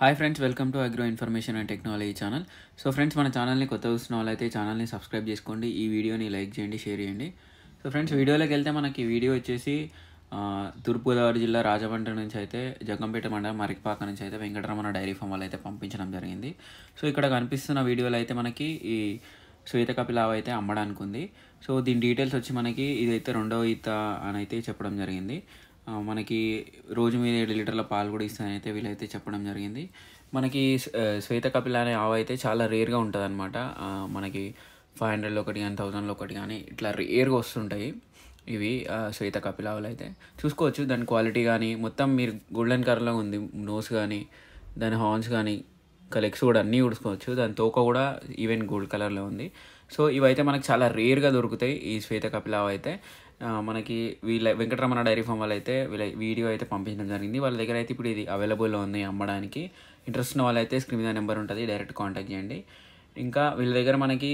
Hi friends, welcome to agro information and technology channel. So friends, మన ఛానల్ని కొత్త చూస్తున్న వాళ్ళైతే ఛానల్ని సబ్స్క్రైబ్ చేసుకోండి, ఈ వీడియోని లైక్ చేయండి, షేర్ చేయండి. సో ఫ్రెండ్స్, వీడియోలోకి వెళ్తే మనకి వీడియో వచ్చేసి తూర్పుగోదావరి జిల్లా రాజమండ్రి నుంచి అయితే జగ్గంపేట మండలం మరికపాక నుంచి అయితే వెంకటరమణ డైరీ ఫామ్ వాళ్ళు అయితే పంపించడం జరిగింది. సో ఇక్కడ కనిపిస్తున్న వీడియోలో అయితే మనకి ఈ శ్వేత కపిలావ్ అయితే అమ్మడానికి ఉంది. సో దీని డీటెయిల్స్ వచ్చి మనకి ఇదైతే రెండవ ఈత అని అయితే చెప్పడం జరిగింది. మనకి రోజు మీద 7 లీటర్ల పాలు కూడా ఇస్తాయని అయితే వీళ్ళైతే చెప్పడం జరిగింది. మనకి శ్వేత కపిల అనే ఆవు అయితే చాలా రేర్గా ఉంటుంది అనమాట. మనకి 500లో ఒకటి కానీ 1000లో ఒకటి కానీ ఇట్లా రేర్గా వస్తుంటాయి ఇవి శ్వేత కపిల ఆవులు అయితే. చూసుకోవచ్చు దాని క్వాలిటీ కానీ మొత్తం మీరు గోల్డెన్ కలర్లో ఉంది. నోస్ కానీ దాని హార్న్స్ కానీ ఇంకా లెగ్స్ కూడా అన్నీ చూసుకోవచ్చు. దాని తోక కూడా ఈవెన్ గోల్డ్ కలర్లో ఉంది. సో ఇవైతే మనకి చాలా రేర్గా దొరుకుతాయి ఈ శ్వేత కపిల ఆవు అయితే. మనకి వీళ్ళ వెంకటరమణ డైరీ ఫామ్ వాళ్ళు అయితే వీళ్ళ వీడియో అయితే పంపించడం జరిగింది. వాళ్ళ దగ్గర అయితే ఇప్పుడు ఇది అవైలబుల్లో ఉంది అమ్మడానికి. ఇంట్రెస్ట్ ఉన్న వాళ్ళైతే స్క్రీన్ మీద నెంబర్ ఉంటుంది, డైరెక్ట్ కాంటాక్ట్ చేయండి. ఇంకా వీళ్ళ దగ్గర మనకి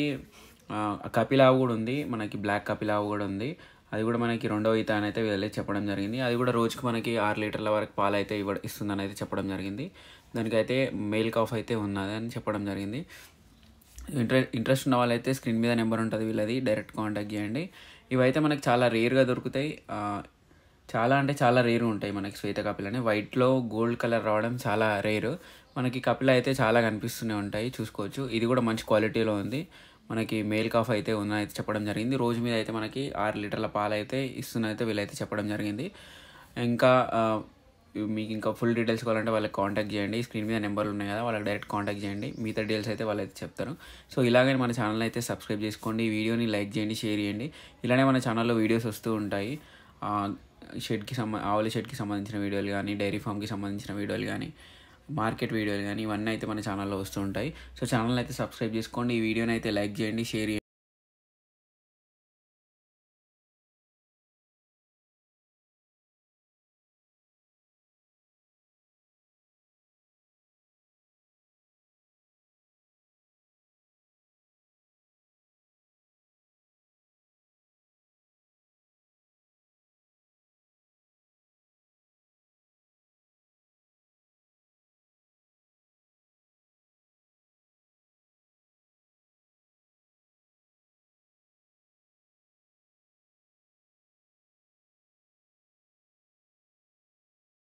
కపిలావు కూడా ఉంది, మనకి బ్లాక్ కపిలావు కూడా ఉంది. అది కూడా మనకి రెండవ ఈత అని అయితే వీళ్ళే చెప్పడం జరిగింది. అది కూడా రోజుకి మనకి 6 లీటర్ల వరకు పాలు అయితే ఇస్తుందని అయితే చెప్పడం జరిగింది. దానికైతే మేల్ కాఫ్ అయితే ఉన్నది అని చెప్పడం జరిగింది. ఇంట్రెస్ట్ ఉన్న వాళ్ళైతే స్క్రీన్ మీద నెంబర్ ఉంటుంది వీళ్ళది, డైరెక్ట్ కాంటాక్ట్ చేయండి. ఇవైతే మనకి చాలా రేర్గా దొరుకుతాయి. చాలా అంటే చాలా రేరు ఉంటాయి మనకి శ్వేత కపిలని. వైట్లో గోల్డ్ కలర్ రావడం చాలా రేరు. మనకి కపిల అయితే చాలా కనిపిస్తూనే ఉంటాయి, చూసుకోవచ్చు. ఇది కూడా మంచి క్వాలిటీలో ఉంది. మనకి మేల్ కాఫ్ అయితే ఉందని అయితే చెప్పడం జరిగింది. రోజు మీద అయితే మనకి 6 లీటర్ల పాలు అయితే ఇస్తుందైతే వీళ్ళైతే చెప్పడం జరిగింది. ఇంకా మీకు ఇంకా ఫుల్ డీటెయిల్స్ కావాలంటే వాళ్ళకి కాంటాక్ట్ చేయండి. స్క్రీన్ మీద నెంబర్లు ఉన్నాయి కదా, వాళ్ళకి డైరెక్ట్ కాంటాక్ట్ చేయండి. మిగతా డీటెయిల్స్ అయితే వాళ్ళు అయితే చెప్తారు. సో ఇలాగే మన ఛానల్ అయితే సబ్స్క్రైబ్ చేసుకోండి, ఈ వీడియోని లైక్ చేయండి, షేర్ చేయండి. ఇలానే మన ఛానల్లో వీడియోస్ వస్తూ ఉంటాయి. ఆవుల షెడ్కి సంబంధించిన వీడియోలు కానీ, డైరీ ఫామ్కి సంబంధించిన వీడియోలు కానీ, మార్కెట్ వీడియోలు కానీ, ఇవన్నీ అయితే మన ఛానల్లో వస్తూ ఉంటాయి. సో ఛానల్ అయితే సబ్స్క్రైబ్ చేసుకోండి, ఈ వీడియోని అయితే లైక్ చేయండి, షేర్ చేయండి.